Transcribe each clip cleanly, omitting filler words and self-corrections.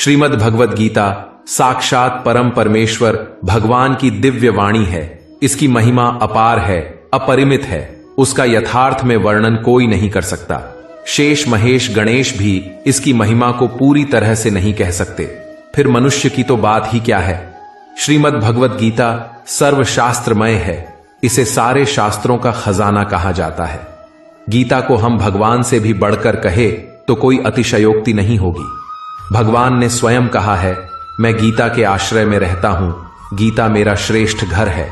श्रीमद् भगवद गीता साक्षात परम परमेश्वर भगवान की दिव्य वाणी है। इसकी महिमा अपार है, अपरिमित है। उसका यथार्थ में वर्णन कोई नहीं कर सकता। शेष महेश गणेश भी इसकी महिमा को पूरी तरह से नहीं कह सकते, फिर मनुष्य की तो बात ही क्या है। श्रीमद् भगवद गीता सर्वशास्त्रमय है। इसे सारे शास्त्रों का खजाना कहा जाता है। गीता को हम भगवान से भी बढ़कर कहे तो कोई अतिशयोक्ति नहीं होगी। भगवान ने स्वयं कहा है, मैं गीता के आश्रय में रहता हूं, गीता मेरा श्रेष्ठ घर है।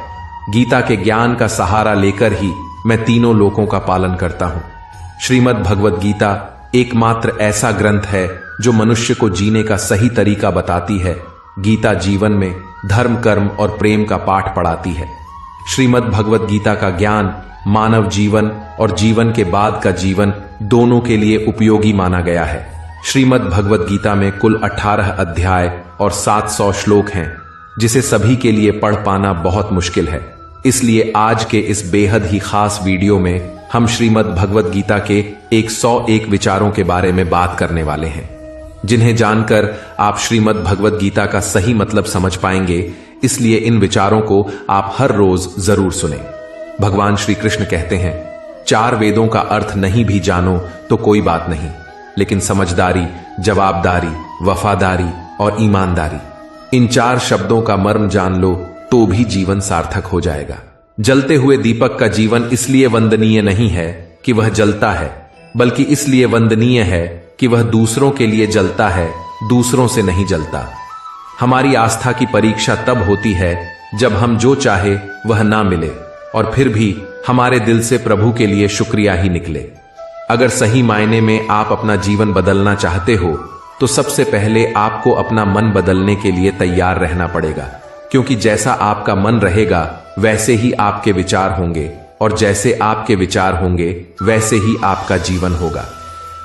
गीता के ज्ञान का सहारा लेकर ही मैं तीनों लोकों का पालन करता हूं। श्रीमद् भगवद गीता एकमात्र ऐसा ग्रंथ है जो मनुष्य को जीने का सही तरीका बताती है। गीता जीवन में धर्म, कर्म और प्रेम का पाठ पढ़ाती है। श्रीमद् भगवद गीता का ज्ञान मानव जीवन और जीवन के बाद का जीवन दोनों के लिए उपयोगी माना गया है। श्रीमद् भगवद गीता में कुल 18 अध्याय और 700 श्लोक हैं, जिसे सभी के लिए पढ़ पाना बहुत मुश्किल है। इसलिए आज के इस बेहद ही खास वीडियो में हम श्रीमद् भगवद गीता के 101 विचारों के बारे में बात करने वाले हैं, जिन्हें जानकर आप श्रीमद् भगवद गीता का सही मतलब समझ पाएंगे। इसलिए इन विचारों को आप हर रोज जरूर सुनें। भगवान श्री कृष्ण कहते हैं, 4 वेदों का अर्थ नहीं भी जानो तो कोई बात नहीं, लेकिन समझदारी, जवाबदारी, वफादारी और ईमानदारी, इन 4 शब्दों का मर्म जान लो तो भी जीवन सार्थक हो जाएगा। जलते हुए दीपक का जीवन इसलिए वंदनीय नहीं है कि वह जलता है, बल्कि इसलिए वंदनीय है कि वह दूसरों के लिए जलता है, दूसरों से नहीं जलता। हमारी आस्था की परीक्षा तब होती है जब हम जो चाहे वह ना मिले और फिर भी हमारे दिल से प्रभु के लिए शुक्रिया ही निकले। अगर सही मायने में आप अपना जीवन बदलना चाहते हो तो सबसे पहले आपको अपना मन बदलने के लिए तैयार रहना पड़ेगा, क्योंकि जैसा आपका मन रहेगा वैसे ही आपके विचार होंगे, और जैसे आपके विचार होंगे वैसे ही आपका जीवन होगा।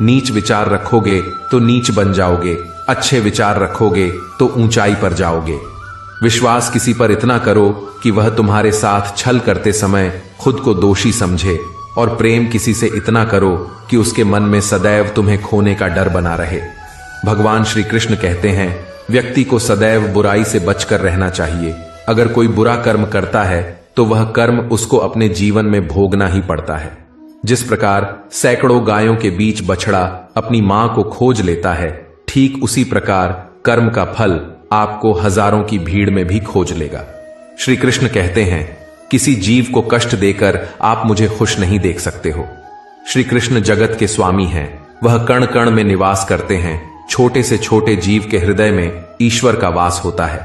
नीच विचार रखोगे तो नीच बन जाओगे, अच्छे विचार रखोगे तो ऊंचाई पर जाओगे। विश्वास किसी पर इतना करो कि वह तुम्हारे साथ छल करते समय खुद को दोषी समझे, और प्रेम किसी से इतना करो कि उसके मन में सदैव तुम्हें खोने का डर बना रहे। भगवान श्री कृष्ण कहते हैं, व्यक्ति को सदैव बुराई से बचकर रहना चाहिए। अगर कोई बुरा कर्म करता है तो वह कर्म उसको अपने जीवन में भोगना ही पड़ता है। जिस प्रकार सैकड़ों गायों के बीच बछड़ा अपनी मां को खोज लेता है, ठीक उसी प्रकार कर्म का फल आपको हजारों की भीड़ में भी खोज लेगा। श्री कृष्ण कहते हैं, किसी जीव को कष्ट देकर आप मुझे खुश नहीं देख सकते हो। श्री कृष्ण जगत के स्वामी हैं, वह कण कण में निवास करते हैं। छोटे से छोटे जीव के हृदय में ईश्वर का वास होता है।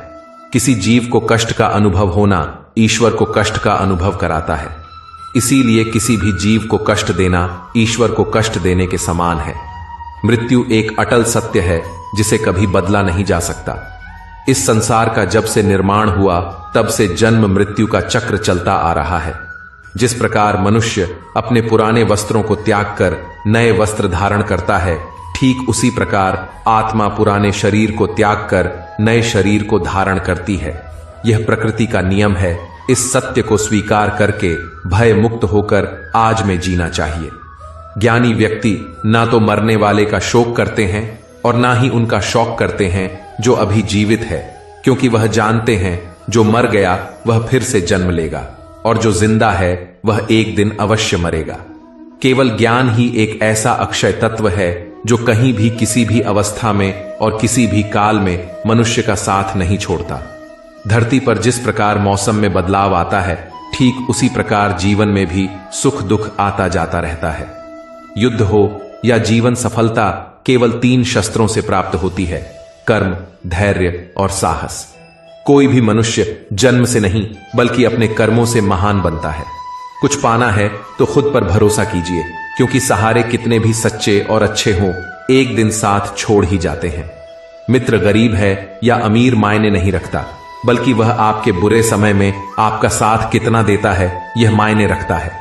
किसी जीव को कष्ट का अनुभव होना ईश्वर को कष्ट का अनुभव कराता है। इसीलिए किसी भी जीव को कष्ट देना ईश्वर को कष्ट देने के समान है। मृत्यु एक अटल सत्य है जिसे कभी बदला नहीं जा सकता। इस संसार का जब से निर्माण हुआ तब से जन्म मृत्यु का चक्र चलता आ रहा है। जिस प्रकार मनुष्य अपने पुराने वस्त्रों को त्याग कर नए वस्त्र धारण करता है, ठीक उसी प्रकार आत्मा पुराने शरीर को त्याग कर नए शरीर को धारण करती है। यह प्रकृति का नियम है। इस सत्य को स्वीकार करके भय मुक्त होकर आज में जीना चाहिए। ज्ञानी व्यक्ति ना तो मरने वाले का शोक करते हैं और ना ही उनका शौक करते हैं जो अभी जीवित है, क्योंकि वह जानते हैं जो मर गया वह फिर से जन्म लेगा, और जो जिंदा है वह एक दिन अवश्य मरेगा। केवल ज्ञान ही एक ऐसा अक्षय तत्व है जो कहीं भी किसी भी अवस्था में और किसी भी काल में मनुष्य का साथ नहीं छोड़ता। धरती पर जिस प्रकार मौसम में बदलाव आता है, ठीक उसी प्रकार जीवन में भी सुख दुख आता जाता रहता है। युद्ध हो या जीवन सफलता केवल 3 शस्त्रों से प्राप्त होती है, कर्म, धैर्य और साहस। कोई भी मनुष्य जन्म से नहीं बल्कि अपने कर्मों से महान बनता है। कुछ पाना है तो खुद पर भरोसा कीजिए, क्योंकि सहारे कितने भी सच्चे और अच्छे हों, एक दिन साथ छोड़ ही जाते हैं। मित्र गरीब है या अमीर मायने नहीं रखता, बल्कि वह आपके बुरे समय में आपका साथ कितना देता है यह मायने रखता है।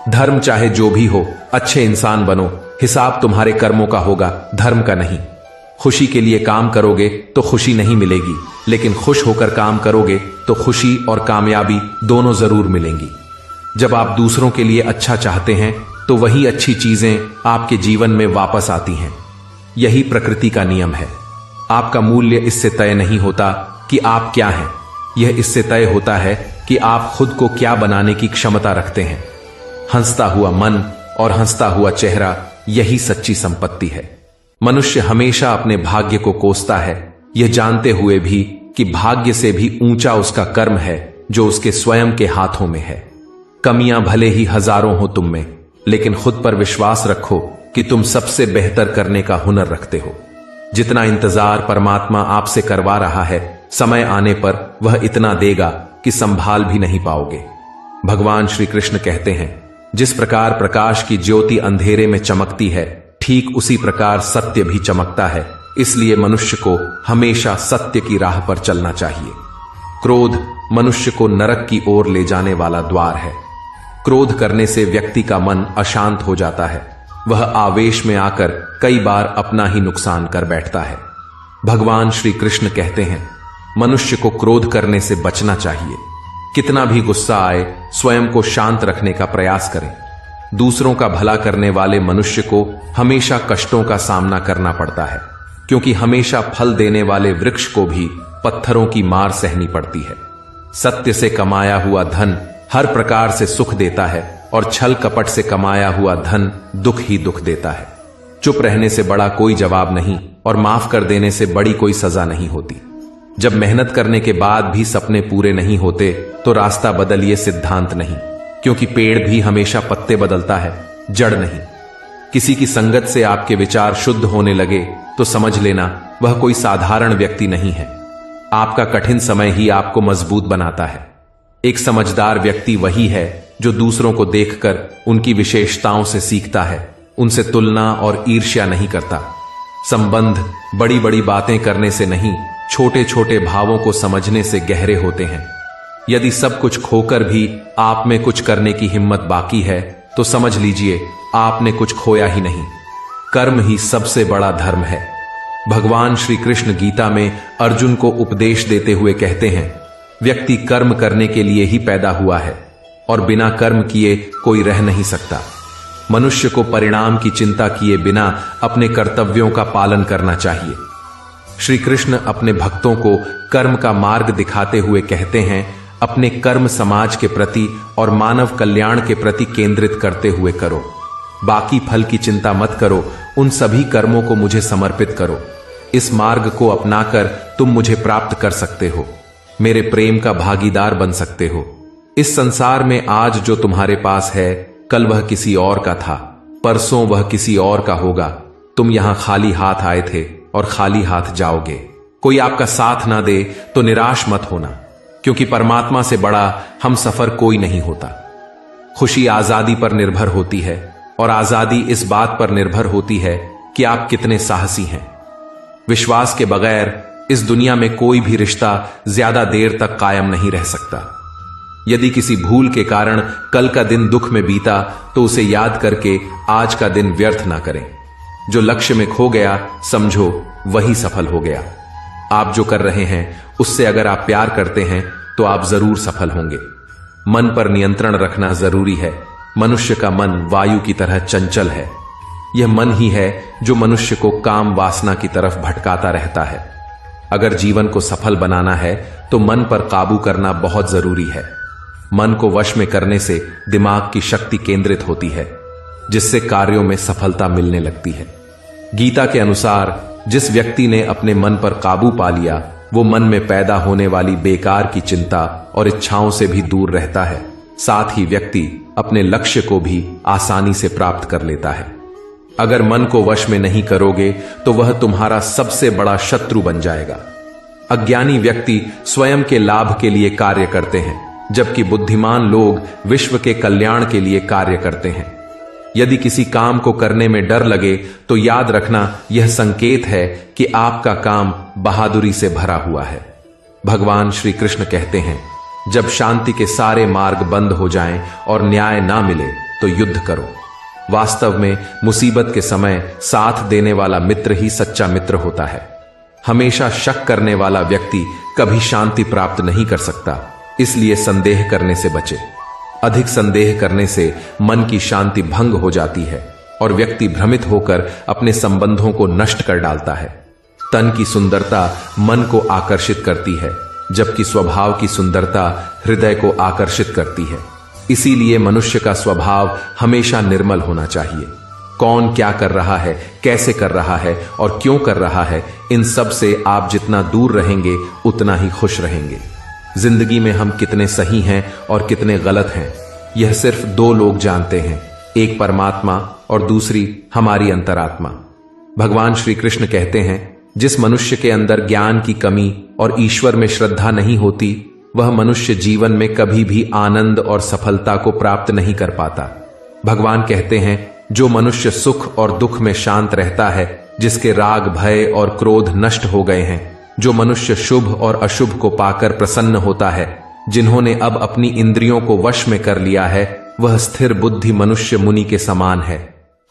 धर्म चाहे जो भी हो, अच्छे इंसान बनो, हिसाब तुम्हारे कर्मों का होगा, धर्म का नहीं। खुशी के लिए काम करोगे तो खुशी नहीं मिलेगी, लेकिन खुश होकर काम करोगे तो खुशी और कामयाबी दोनों जरूर मिलेंगी। जब आप दूसरों के लिए अच्छा चाहते हैं तो वही अच्छी चीजें आपके जीवन में वापस आती हैं। यही प्रकृति का नियम है। आपका मूल्य इससे तय नहीं होता कि आप क्या हैं, यह इससे तय होता है कि आप खुद को क्या बनाने की क्षमता रखते हैं। हंसता हुआ मन और हंसता हुआ चेहरा, यही सच्ची संपत्ति है। मनुष्य हमेशा अपने भाग्य को कोसता है, यह जानते हुए भी कि भाग्य से भी ऊंचा उसका कर्म है जो उसके स्वयं के हाथों में है। कमियां भले ही हजारों हो तुम में, लेकिन खुद पर विश्वास रखो कि तुम सबसे बेहतर करने का हुनर रखते हो। जितना इंतजार परमात्मा आपसे करवा रहा है, समय आने पर वह इतना देगा कि संभाल भी नहीं पाओगे। भगवान श्री कृष्ण कहते हैं, जिस प्रकार प्रकाश की ज्योति अंधेरे में चमकती है, ठीक उसी प्रकार सत्य भी चमकता है। इसलिए मनुष्य को हमेशा सत्य की राह पर चलना चाहिए। क्रोध मनुष्य को नरक की ओर ले जाने वाला द्वार है। क्रोध करने से व्यक्ति का मन अशांत हो जाता है, वह आवेश में आकर कई बार अपना ही नुकसान कर बैठता है। भगवान श्री कृष्ण कहते हैं, मनुष्य को क्रोध करने से बचना चाहिए। कितना भी गुस्सा आए, स्वयं को शांत रखने का प्रयास करें। दूसरों का भला करने वाले मनुष्य को हमेशा कष्टों का सामना करना पड़ता है, क्योंकि हमेशा फल देने वाले वृक्ष को भी पत्थरों की मार सहनी पड़ती है। सत्य से कमाया हुआ धन हर प्रकार से सुख देता है, और छल कपट से कमाया हुआ धन दुख ही दुख देता है। चुप रहने से बड़ा कोई जवाब नहीं, और माफ कर देने से बड़ी कोई सजा नहीं होती। जब मेहनत करने के बाद भी सपने पूरे नहीं होते, तो रास्ता बदलिए, सिद्धांत नहीं, क्योंकि पेड़ भी हमेशा पत्ते बदलता है, जड़ नहीं। किसी की संगत से आपके विचार शुद्ध होने लगे तो समझ लेना वह कोई साधारण व्यक्ति नहीं है। आपका कठिन समय ही आपको मजबूत बनाता है। एक समझदार व्यक्ति वही है जो दूसरों को देखकर उनकी विशेषताओं से सीखता है, उनसे तुलना और ईर्ष्या नहीं करता। संबंध बड़ी बड़ी बातें करने से नहीं, छोटे छोटे भावों को समझने से गहरे होते हैं। यदि सब कुछ खोकर भी आप में कुछ करने की हिम्मत बाकी है, तो समझ लीजिए आपने कुछ खोया ही नहीं। कर्म ही सबसे बड़ा धर्म है। भगवान श्री कृष्ण गीता में अर्जुन को उपदेश देते हुए कहते हैं, व्यक्ति कर्म करने के लिए ही पैदा हुआ है, और बिना कर्म किए कोई रह नहीं सकता। मनुष्य को परिणाम की चिंता किए बिना अपने कर्तव्यों का पालन करना चाहिए। श्री कृष्ण अपने भक्तों को कर्म का मार्ग दिखाते हुए कहते हैं, अपने कर्म समाज के प्रति और मानव कल्याण के प्रति केंद्रित करते हुए करो। बाकी फल की चिंता मत करो, उन सभी कर्मों को मुझे समर्पित करो। इस मार्ग को अपनाकर तुम मुझे प्राप्त कर सकते हो, मेरे प्रेम का भागीदार बन सकते हो। इस संसार में आज जो तुम्हारे पास है, कल वह किसी और का था, परसों वह किसी और का होगा। तुम यहां खाली हाथ आए थे और खाली हाथ जाओगे। कोई आपका साथ ना दे तो निराश मत होना, क्योंकि परमात्मा से बड़ा हम सफर कोई नहीं होता। खुशी आजादी पर निर्भर होती है, और आजादी इस बात पर निर्भर होती है कि आप कितने साहसी हैं। विश्वास के बगैर इस दुनिया में कोई भी रिश्ता ज्यादा देर तक कायम नहीं रह सकता। यदि किसी भूल के कारण कल का दिन दुख में बीता, तो उसे याद करके आज का दिन व्यर्थ ना करें। जो लक्ष्य में खो गया, समझो वही सफल हो गया। आप जो कर रहे हैं उससे अगर आप प्यार करते हैं तो आप जरूर सफल होंगे। मन पर नियंत्रण रखना जरूरी है। मनुष्य का मन वायु की तरह चंचल है। यह मन ही है जो मनुष्य को काम वासना की तरफ भटकाता रहता है। अगर जीवन को सफल बनाना है तो मन पर काबू करना बहुत जरूरी है। मन को वश में करने से दिमाग की शक्ति केंद्रित होती है, जिससे कार्यों में सफलता मिलने लगती है। गीता के अनुसार जिस व्यक्ति ने अपने मन पर काबू पा लिया, वो मन में पैदा होने वाली बेकार की चिंता और इच्छाओं से भी दूर रहता है। साथ ही व्यक्ति अपने लक्ष्य को भी आसानी से प्राप्त कर लेता है। अगर मन को वश में नहीं करोगे तो वह तुम्हारा सबसे बड़ा शत्रु बन जाएगा। अज्ञानी व्यक्ति स्वयं के लाभ के लिए कार्य करते हैं, जबकि बुद्धिमान लोग विश्व के कल्याण के लिए कार्य करते हैं। यदि किसी काम को करने में डर लगे तो याद रखना यह संकेत है कि आपका काम बहादुरी से भरा हुआ है। भगवान श्री कृष्ण कहते हैं, जब शांति के सारे मार्ग बंद हो जाएं और न्याय ना मिले तो युद्ध करो। वास्तव में मुसीबत के समय साथ देने वाला मित्र ही सच्चा मित्र होता है। हमेशा शक करने वाला व्यक्ति कभी शांति प्राप्त नहीं कर सकता, इसलिए संदेह करने से बचे। अधिक संदेह करने से मन की शांति भंग हो जाती है और व्यक्ति भ्रमित होकर अपने संबंधों को नष्ट कर डालता है। तन की सुंदरता मन को आकर्षित करती है, जबकि स्वभाव की सुंदरता हृदय को आकर्षित करती है। इसीलिए मनुष्य का स्वभाव हमेशा निर्मल होना चाहिए। कौन क्या कर रहा है, कैसे कर रहा है और क्यों कर रहा है, इन सब से आप जितना दूर रहेंगे उतना ही खुश रहेंगे। जिंदगी में हम कितने सही हैं और कितने गलत हैं, यह सिर्फ दो लोग जानते हैं, एक परमात्मा और दूसरी हमारी अंतरात्मा। भगवान श्री कृष्ण कहते हैं, जिस मनुष्य के अंदर ज्ञान की कमी और ईश्वर में श्रद्धा नहीं होती, वह मनुष्य जीवन में कभी भी आनंद और सफलता को प्राप्त नहीं कर पाता। भगवान कहते हैं, जो मनुष्य सुख और दुख में शांत रहता है, जिसके राग भय और क्रोध नष्ट हो गए हैं, जो मनुष्य शुभ और अशुभ को पाकर प्रसन्न होता है, जिन्होंने अब अपनी इंद्रियों को वश में कर लिया है, वह स्थिर बुद्धि मनुष्य मुनि के समान है।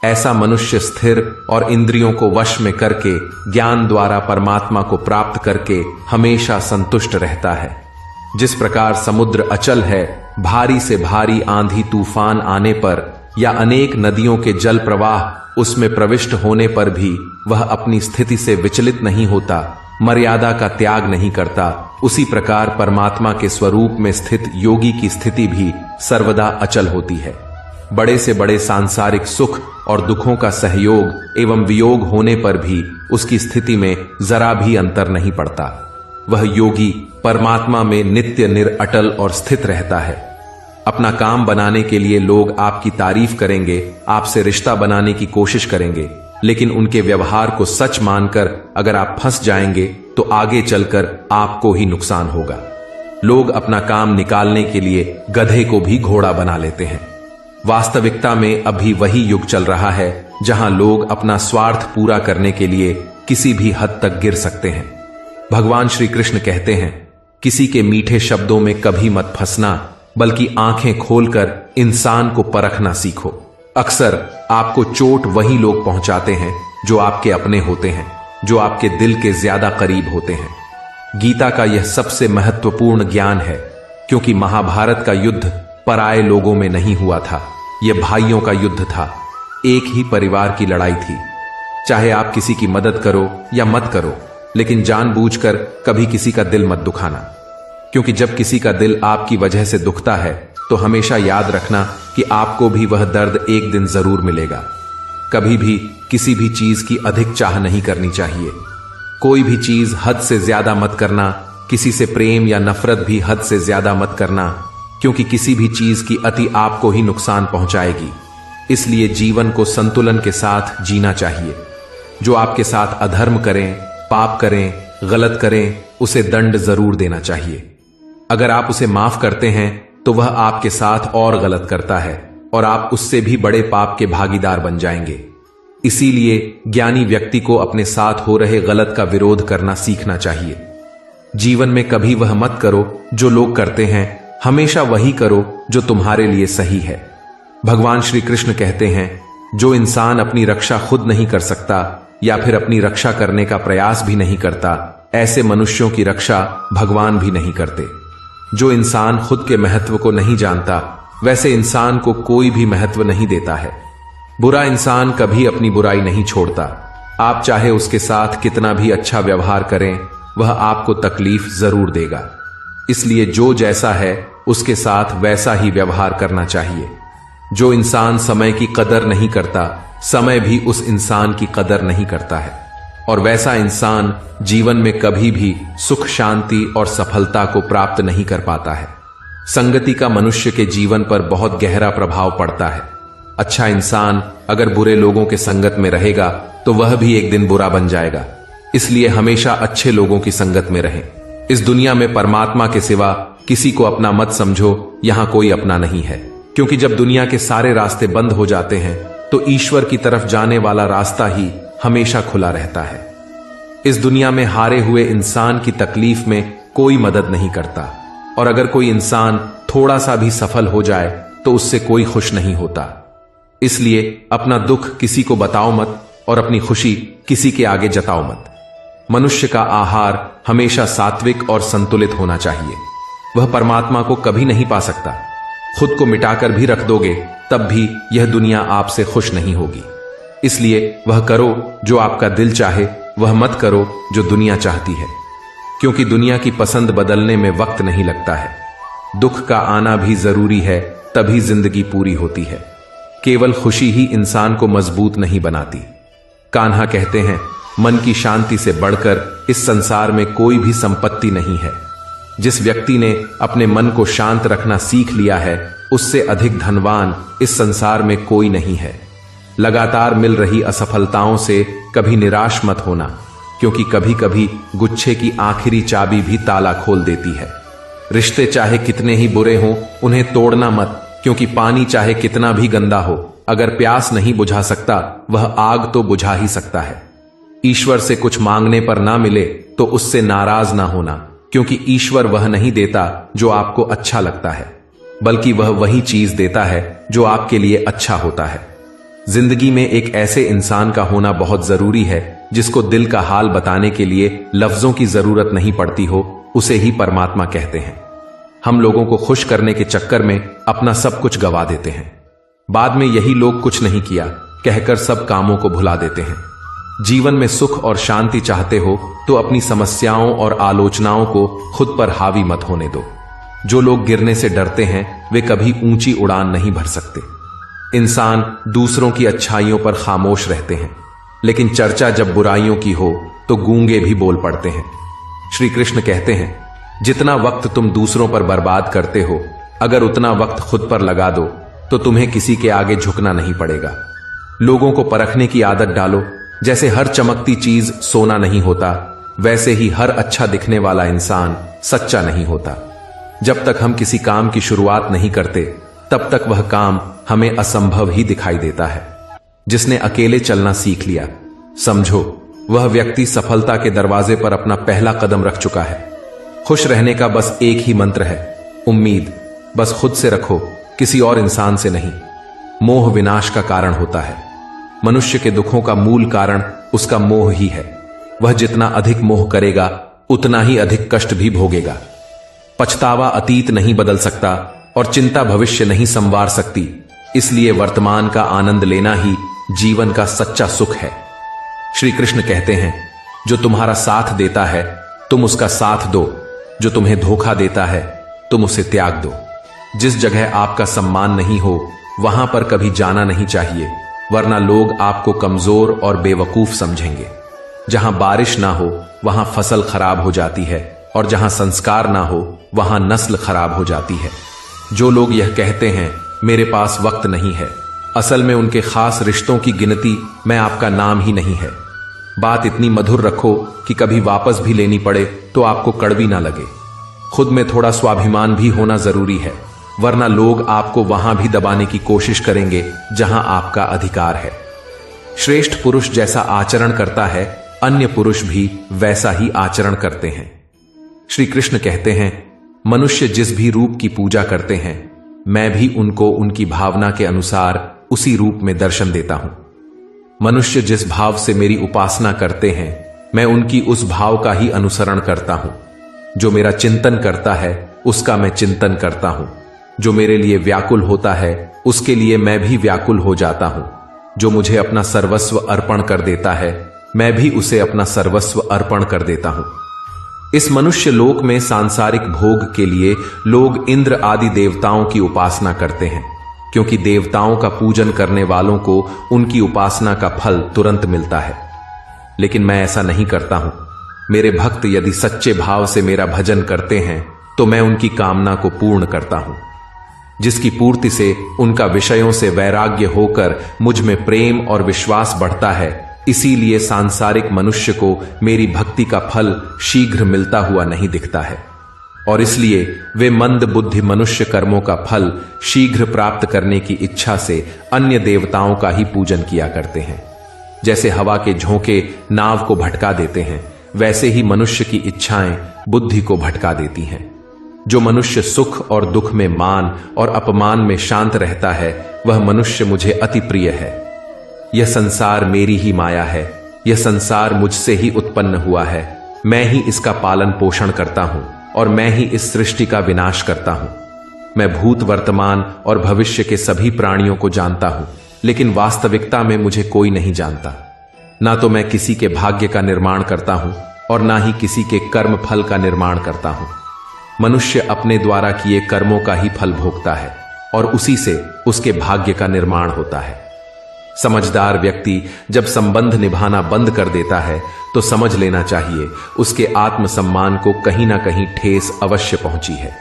ऐसा मनुष्य स्थिर और इंद्रियों को वश में करके ज्ञान द्वारा परमात्मा को प्राप्त करके हमेशा संतुष्ट रहता है। जिस प्रकार समुद्र अचल है, भारी से भारी आंधी तूफान आने पर या अनेक नदियों के जल प्रवाह उसमें प्रविष्ट होने पर भी वह अपनी स्थिति से विचलित नहीं होता, मर्यादा का त्याग नहीं करता, उसी प्रकार परमात्मा के स्वरूप में स्थित योगी की स्थिति भी सर्वदा अचल होती है। बड़े से बड़े सांसारिक सुख और दुखों का सहयोग एवं वियोग होने पर भी उसकी स्थिति में जरा भी अंतर नहीं पड़ता। वह योगी परमात्मा में नित्य निरअटल और स्थित रहता है। अपना काम बनाने के लिए लोग आपकी तारीफ करेंगे, आपसे रिश्ता बनाने की कोशिश करेंगे, लेकिन उनके व्यवहार को सच मानकर अगर आप फंस जाएंगे तो आगे चलकर आपको ही नुकसान होगा। लोग अपना काम निकालने के लिए गधे को भी घोड़ा बना लेते हैं। वास्तविकता में अभी वही युग चल रहा है जहां लोग अपना स्वार्थ पूरा करने के लिए किसी भी हद तक गिर सकते हैं। भगवान श्री कृष्ण कहते हैं, किसी के मीठे शब्दों में कभी मत फंसना, बल्कि आंखें खोलकर इंसान को परखना सीखो। अक्सर आपको चोट वही लोग पहुंचाते हैं जो आपके अपने होते हैं, जो आपके दिल के ज्यादा करीब होते हैं। गीता का यह सबसे महत्वपूर्ण ज्ञान है, क्योंकि महाभारत का युद्ध पराये लोगों में नहीं हुआ था, यह भाइयों का युद्ध था। एक ही परिवार की लड़ाई थी। चाहे आप किसी की मदद करो या मत करो, लेकिन जानबूझकर कभी किसी का दिल मत दुखाना, क्योंकि जब किसी का दिल आपकी वजह से दुखता है तो हमेशा याद रखना कि आपको भी वह दर्द एक दिन जरूर मिलेगा। कभी भी किसी भी चीज की अधिक चाह नहीं करनी चाहिए। कोई भी चीज हद से ज्यादा मत करना, किसी से प्रेम या नफरत भी हद से ज्यादा मत करना, क्योंकि किसी भी चीज की अति आपको ही नुकसान पहुंचाएगी। इसलिए जीवन को संतुलन के साथ जीना चाहिए। जो आपके साथ अधर्म करें, पाप करें, गलत करें, उसे दंड जरूर देना चाहिए। अगर आप उसे माफ करते हैं तो वह आपके साथ और गलत करता है और आप उससे भी बड़े पाप के भागीदार बन जाएंगे। इसीलिए ज्ञानी व्यक्ति को अपने साथ हो रहे गलत का विरोध करना सीखना चाहिए। जीवन में कभी वह मत करो जो लोग करते हैं, हमेशा वही करो जो तुम्हारे लिए सही है। भगवान श्री कृष्ण कहते हैं, जो इंसान अपनी रक्षा खुद नहीं कर सकता या फिर अपनी रक्षा करने का प्रयास भी नहीं करता, ऐसे मनुष्यों की रक्षा भगवान भी नहीं करते। जो इंसान खुद के महत्व को नहीं जानता, वैसे इंसान को कोई भी महत्व नहीं देता है। बुरा इंसान कभी अपनी बुराई नहीं छोड़ता। आप चाहे उसके साथ कितना भी अच्छा व्यवहार करें, वह आपको तकलीफ जरूर देगा। इसलिए जो जैसा है उसके साथ वैसा ही व्यवहार करना चाहिए। जो इंसान समय की कदर नहीं करता, समय भी उस इंसान की कदर नहीं करता है, और वैसा इंसान जीवन में कभी भी सुख, शांति और सफलता को प्राप्त नहीं कर पाता है। संगति का मनुष्य के जीवन पर बहुत गहरा प्रभाव पड़ता है। अच्छा इंसान अगर बुरे लोगों के संगत में रहेगा तो वह भी एक दिन बुरा बन जाएगा। इसलिए हमेशा अच्छे लोगों की संगत में रहें। इस दुनिया में परमात्मा के सिवा किसी को अपना मत समझो, यहां कोई अपना नहीं है। क्योंकि जब दुनिया के सारे रास्ते बंद हो जाते हैं तो ईश्वर की तरफ जाने वाला रास्ता ही हमेशा खुला रहता है। इस दुनिया में हारे हुए इंसान की तकलीफ में कोई मदद नहीं करता, और अगर कोई इंसान थोड़ा सा भी सफल हो जाए तो उससे कोई खुश नहीं होता। इसलिए अपना दुख किसी को बताओ मत और अपनी खुशी किसी के आगे जताओ मत। मनुष्य का आहार हमेशा सात्विक और संतुलित होना चाहिए। वह परमात्मा को कभी नहीं पा सकता। खुद को मिटाकर भी रख दोगे तब भी यह दुनिया आपसे खुश नहीं होगी। इसलिए वह करो जो आपका दिल चाहे, वह मत करो जो दुनिया चाहती है, क्योंकि दुनिया की पसंद बदलने में वक्त नहीं लगता है। दुख का आना भी जरूरी है, तभी जिंदगी पूरी होती है। केवल खुशी ही इंसान को मजबूत नहीं बनाती। कान्हा कहते हैं, मन की शांति से बढ़कर इस संसार में कोई भी संपत्ति नहीं है। जिस व्यक्ति ने अपने मन को शांत रखना सीख लिया है, उससे अधिक धनवान इस संसार में कोई नहीं है। लगातार मिल रही असफलताओं से कभी निराश मत होना, क्योंकि कभी कभी गुच्छे की आखिरी चाबी भी ताला खोल देती है। रिश्ते चाहे कितने ही बुरे हों, उन्हें तोड़ना मत, क्योंकि पानी चाहे कितना भी गंदा हो, अगर प्यास नहीं बुझा सकता, वह आग तो बुझा ही सकता है। ईश्वर से कुछ मांगने पर ना मिले तो उससे नाराज ना होना, क्योंकि ईश्वर वह नहीं देता जो आपको अच्छा लगता है, बल्कि वह वही चीज देता है जो आपके लिए अच्छा होता है। जिंदगी में एक ऐसे इंसान का होना बहुत जरूरी है जिसको दिल का हाल बताने के लिए लफ्जों की जरूरत नहीं पड़ती हो, उसे ही परमात्मा कहते हैं। हम लोगों को खुश करने के चक्कर में अपना सब कुछ गवा देते हैं। बाद में यही लोग कुछ नहीं किया कहकर सब कामों को भुला देते हैं। जीवन में सुख और शांति चाहते हो तो अपनी समस्याओं और आलोचनाओं को खुद पर हावी मत होने दो। जो लोग गिरने से डरते हैं वे कभी ऊंची उड़ान नहीं भर सकते। इंसान दूसरों की अच्छाइयों पर खामोश रहते हैं, लेकिन चर्चा जब बुराइयों की हो तो गूंगे भी बोल पड़ते हैं। श्री कृष्ण कहते हैं, जितना वक्त तुम दूसरों पर बर्बाद करते हो, अगर उतना वक्त खुद पर लगा दो तो तुम्हें किसी के आगे झुकना नहीं पड़ेगा। लोगों को परखने की आदत डालो। जैसे हर चमकती चीज सोना नहीं होता, वैसे ही हर अच्छा दिखने वाला इंसान सच्चा नहीं होता। जब तक हम किसी काम की शुरुआत नहीं करते, तब तक वह काम हमें असंभव ही दिखाई देता है। जिसने अकेले चलना सीख लिया, समझो वह व्यक्ति सफलता के दरवाजे पर अपना पहला कदम रख चुका है। खुश रहने का बस एक ही मंत्र है, उम्मीद बस खुद से रखो, किसी और इंसान से नहीं। मोह विनाश का कारण होता है। मनुष्य के दुखों का मूल कारण उसका मोह ही है। वह जितना अधिक मोह करेगा, उतना ही अधिक कष्ट भी भोगेगा। पछतावा अतीत नहीं बदल सकता और चिंता भविष्य नहीं संवार सकती। इसलिए वर्तमान का आनंद लेना ही जीवन का सच्चा सुख है। श्री कृष्ण कहते हैं, जो तुम्हारा साथ देता है तुम उसका साथ दो, जो तुम्हें धोखा देता है तुम उसे त्याग दो। जिस जगह आपका सम्मान नहीं हो वहां पर कभी जाना नहीं चाहिए, वरना लोग आपको कमजोर और बेवकूफ समझेंगे। जहां बारिश ना हो वहां फसल खराब हो जाती है, और जहां संस्कार ना हो वहां नस्ल खराब हो जाती है। जो लोग यह कहते हैं मेरे पास वक्त नहीं है, असल में उनके खास रिश्तों की गिनती मैं आपका नाम ही नहीं है। बात इतनी मधुर रखो कि कभी वापस भी लेनी पड़े तो आपको कड़वी ना लगे। खुद में थोड़ा स्वाभिमान भी होना जरूरी है, वरना लोग आपको वहां भी दबाने की कोशिश करेंगे जहां आपका अधिकार है। श्रेष्ठ पुरुष जैसा आचरण करता है, अन्य पुरुष भी वैसा ही आचरण करते हैं। श्री कृष्ण कहते हैं, मनुष्य जिस भी रूप की पूजा करते हैं, मैं भी उनको उनकी भावना के अनुसार उसी रूप में दर्शन देता हूं। मनुष्य जिस भाव से मेरी उपासना करते हैं, मैं उनकी उस भाव का ही अनुसरण करता हूं। जो मेरा चिंतन करता है उसका मैं चिंतन करता हूं। जो मेरे लिए व्याकुल होता है उसके लिए मैं भी व्याकुल हो जाता हूं। जो मुझे अपना सर्वस्व अर्पण कर देता है, मैं भी उसे अपना सर्वस्व अर्पण कर देता हूं। इस मनुष्य लोक में सांसारिक भोग के लिए लोग इंद्र आदि देवताओं की उपासना करते हैं, क्योंकि देवताओं का पूजन करने वालों को उनकी उपासना का फल तुरंत मिलता है। लेकिन मैं ऐसा नहीं करता हूं। मेरे भक्त यदि सच्चे भाव से मेरा भजन करते हैं तो मैं उनकी कामना को पूर्ण करता हूं, जिसकी पूर्ति से उनका विषयों से वैराग्य होकर मुझ में प्रेम और विश्वास बढ़ता है। इसीलिए सांसारिक मनुष्य को मेरी भक्ति का फल शीघ्र मिलता हुआ नहीं दिखता है, और इसलिए वे मंद बुद्धि मनुष्य कर्मों का फल शीघ्र प्राप्त करने की इच्छा से अन्य देवताओं का ही पूजन किया करते हैं। जैसे हवा के झोंके नाव को भटका देते हैं, वैसे ही मनुष्य की इच्छाएं बुद्धि को भटका देती हैं। जो मनुष्य सुख और दुख में, मान और अपमान में शांत रहता है, वह मनुष्य मुझे अति प्रिय है। यह संसार मेरी ही माया है। यह संसार मुझसे ही उत्पन्न हुआ है। मैं ही इसका पालन पोषण करता हूं और मैं ही इस सृष्टि का विनाश करता हूं। मैं भूत, वर्तमान और भविष्य के सभी प्राणियों को जानता हूं, लेकिन वास्तविकता में मुझे कोई नहीं जानता। ना तो मैं किसी के भाग्य का निर्माण करता हूं और ना ही किसी के कर्म फल का निर्माण करता हूं। मनुष्य अपने द्वारा किए कर्मों का ही फल भोगता है और उसी से उसके भाग्य का निर्माण होता है। समझदार व्यक्ति जब संबंध निभाना बंद कर देता है तो समझ लेना चाहिए उसके आत्मसम्मान को कहीं ना कहीं ठेस अवश्य पहुंची है।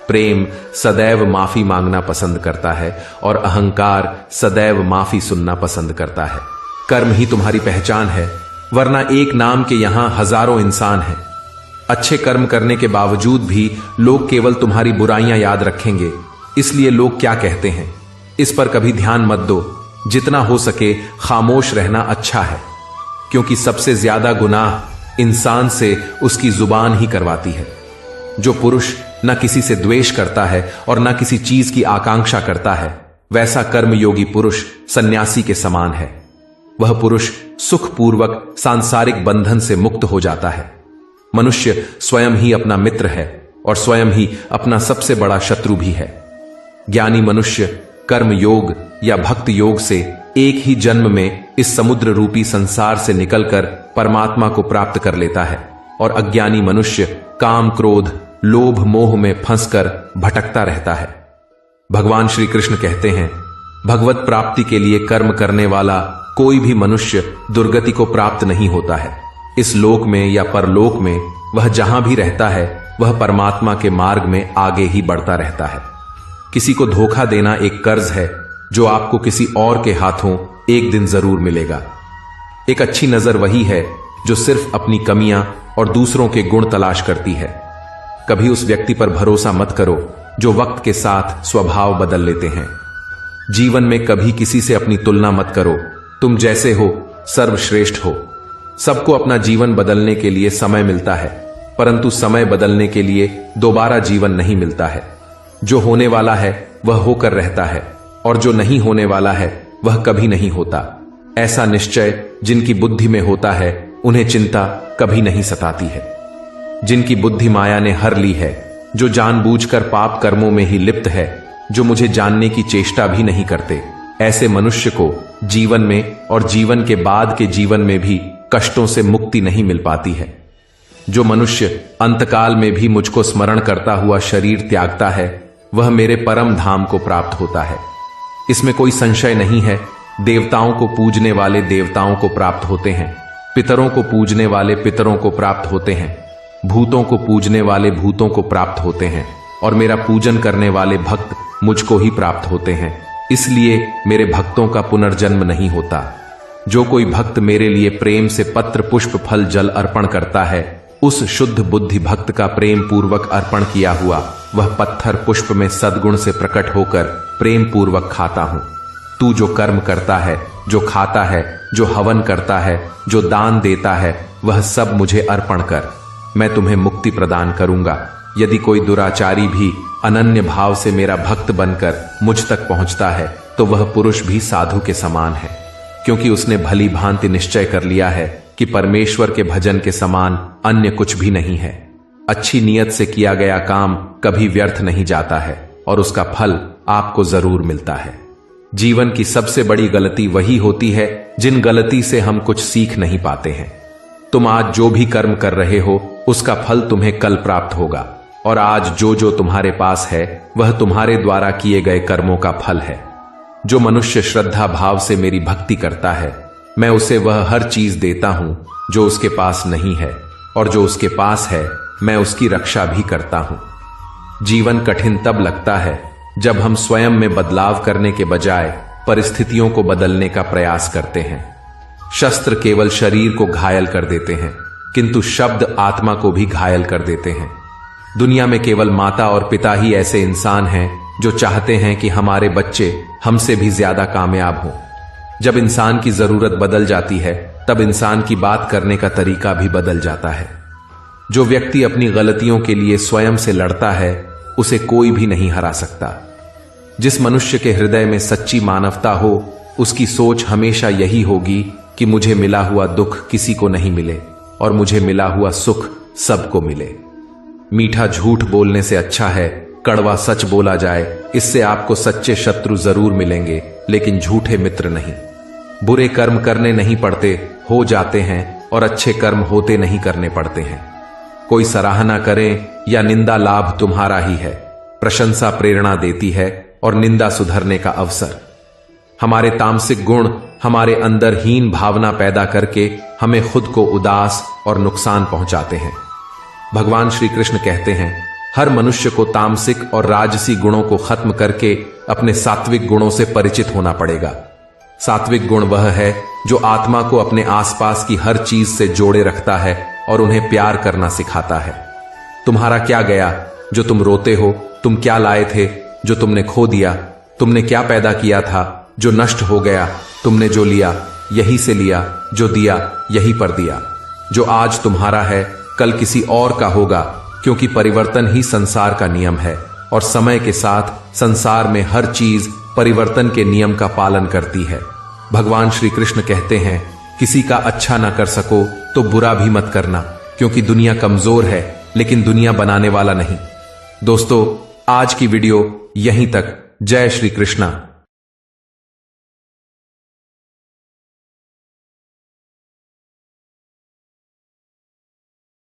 प्रेम सदैव माफी मांगना पसंद करता है और अहंकार सदैव माफी सुनना पसंद करता है। कर्म ही तुम्हारी पहचान है, वरना एक नाम के यहां हजारों इंसान हैं। अच्छे कर्म करने के बावजूद भी लोग केवल तुम्हारी बुराइयां याद रखेंगे, इसलिए लोग क्या कहते हैं इस पर कभी ध्यान मत दो। जितना हो सके खामोश रहना अच्छा है, क्योंकि सबसे ज्यादा गुनाह इंसान से उसकी जुबान ही करवाती है। जो पुरुष न किसी से द्वेष करता है और न किसी चीज की आकांक्षा करता है, वैसा कर्मयोगी पुरुष सन्यासी के समान है। वह पुरुष सुखपूर्वक सांसारिक बंधन से मुक्त हो जाता है। मनुष्य स्वयं ही अपना मित्र है और स्वयं ही अपना सबसे बड़ा शत्रु भी है। ज्ञानी मनुष्य कर्म योग या भक्त योग से एक ही जन्म में इस समुद्र रूपी संसार से निकलकर परमात्मा को प्राप्त कर लेता है, और अज्ञानी मनुष्य काम क्रोध लोभ मोह में फंसकर भटकता रहता है। भगवान श्री कृष्ण कहते हैं, भगवत प्राप्ति के लिए कर्म करने वाला कोई भी मनुष्य दुर्गति को प्राप्त नहीं होता है। इस लोक में या परलोक में वह जहां भी रहता है वह परमात्मा के मार्ग में आगे ही बढ़ता रहता है। किसी को धोखा देना एक कर्ज है जो आपको किसी और के हाथों एक दिन जरूर मिलेगा। एक अच्छी नजर वही है जो सिर्फ अपनी कमियां और दूसरों के गुण तलाश करती है। कभी उस व्यक्ति पर भरोसा मत करो जो वक्त के साथ स्वभाव बदल लेते हैं। जीवन में कभी किसी से अपनी तुलना मत करो। तुम जैसे हो सर्वश्रेष्ठ हो। सबको अपना जीवन बदलने के लिए समय मिलता है, परंतु समय बदलने के लिए दोबारा जीवन नहीं मिलता है। जो होने वाला है वह होकर रहता है और जो नहीं होने वाला है वह कभी नहीं होता। ऐसा निश्चय जिनकी बुद्धि में होता है उन्हें चिंता कभी नहीं सताती है। जिनकी बुद्धि माया ने हर ली है, जो जानबूझकर पाप कर्मों में ही लिप्त है, जो मुझे जानने की चेष्टा भी नहीं करते, ऐसे मनुष्य को जीवन में और जीवन के बाद के जीवन में भी कष्टों से मुक्ति नहीं मिल पाती है। जो मनुष्य अंतकाल में भी मुझको स्मरण करता हुआ शरीर त्यागता है वह मेरे परम धाम को प्राप्त होता है। इसमें कोई संशय नहीं है। देवताओं को पूजने वाले देवताओं को प्राप्त होते हैं, पितरों को पूजने वाले पितरों को प्राप्त होते हैं, भूतों को पूजने वाले भूतों को प्राप्त होते हैं, और मेरा पूजन करने वाले भक्त मुझको ही प्राप्त होते हैं। इसलिए मेरे भक्तों का पुनर्जन्म नहीं होता। जो कोई भक्त मेरे लिए प्रेम से पत्र पुष्प फल जल अर्पण करता है, उस शुद्ध बुद्धि भक्त का प्रेम पूर्वक अर्पण किया हुआ वह पत्थर पुष्प में सद्गुण से प्रकट होकर प्रेम पूर्वक खाता हूं। तू जो कर्म करता है, जो खाता है, जो हवन करता है, जो दान देता है, वह सब मुझे अर्पण कर। मैं तुम्हें मुक्ति प्रदान करूंगा। यदि कोई दुराचारी भी अनन्य भाव से मेरा भक्त बनकर मुझ तक पहुंचता है तो वह पुरुष भी साधु के समान है, क्योंकि उसने भली भांति निश्चय कर लिया है कि परमेश्वर के भजन के समान अन्य कुछ भी नहीं है। अच्छी नीयत से किया गया काम कभी व्यर्थ नहीं जाता है और उसका फल आपको जरूर मिलता है। जीवन की सबसे बड़ी गलती वही होती है जिन गलती से हम कुछ सीख नहीं पाते हैं। तुम आज जो भी कर्म कर रहे हो उसका फल तुम्हें कल प्राप्त होगा, और आज जो जो तुम्हारे पास है वह तुम्हारे द्वारा किए गए कर्मों का फल है। जो मनुष्य श्रद्धा भाव से मेरी भक्ति करता है, मैं उसे वह हर चीज देता हूं जो उसके पास नहीं है, और जो उसके पास है मैं उसकी रक्षा भी करता हूं। जीवन कठिन तब लगता है जब हम स्वयं में बदलाव करने के बजाय परिस्थितियों को बदलने का प्रयास करते हैं। शस्त्र केवल शरीर को घायल कर देते हैं, किंतु शब्द आत्मा को भी घायल कर देते हैं। दुनिया में केवल माता और पिता ही ऐसे इंसान हैं जो चाहते हैं कि हमारे बच्चे हमसे भी ज्यादा कामयाब हों। जब इंसान की जरूरत बदल जाती है तब इंसान की बात करने का तरीका भी बदल जाता है। जो व्यक्ति अपनी गलतियों के लिए स्वयं से लड़ता है उसे कोई भी नहीं हरा सकता। जिस मनुष्य के हृदय में सच्ची मानवता हो उसकी सोच हमेशा यही होगी कि मुझे मिला हुआ दुख किसी को नहीं मिले और मुझे मिला हुआ सुख सबको मिले। मीठा झूठ बोलने से अच्छा है कड़वा सच बोला जाए। इससे आपको सच्चे शत्रु जरूर मिलेंगे लेकिन झूठे मित्र नहीं। बुरे कर्म करने नहीं पड़ते, हो जाते हैं, और अच्छे कर्म होते नहीं करने पड़ते हैं। कोई सराहना करे या निंदा लाभ तुम्हारा ही है। प्रशंसा प्रेरणा देती है और निंदा सुधरने का अवसर। हमारे तामसिक गुण हमारे अंदर हीन भावना पैदा करके हमें खुद को उदास और नुकसान पहुंचाते हैं। भगवान श्री कृष्ण कहते हैं, हर मनुष्य को तामसिक और राजसी गुणों को खत्म करके अपने सात्विक गुणों से परिचित होना पड़ेगा। सात्विक गुण वह है जो आत्मा को अपने आसपास की हर चीज से जोड़े रखता है और उन्हें प्यार करना सिखाता है। तुम्हारा क्या गया जो तुम रोते हो? तुम क्या लाए थे जो तुमने खो दिया? तुमने क्या पैदा किया था जो नष्ट हो गया? तुमने जो लिया यही से लिया, जो दिया यही पर दिया। जो आज तुम्हारा है कल किसी और का होगा, क्योंकि परिवर्तन ही संसार का नियम है और समय के साथ संसार में हर चीज परिवर्तन के नियम का पालन करती है। भगवान श्री कृष्ण कहते हैं, किसी का अच्छा ना कर सको तो बुरा भी मत करना, क्योंकि दुनिया कमजोर है लेकिन दुनिया बनाने वाला नहीं। दोस्तों, आज की वीडियो यहीं तक। जय श्री कृष्णा।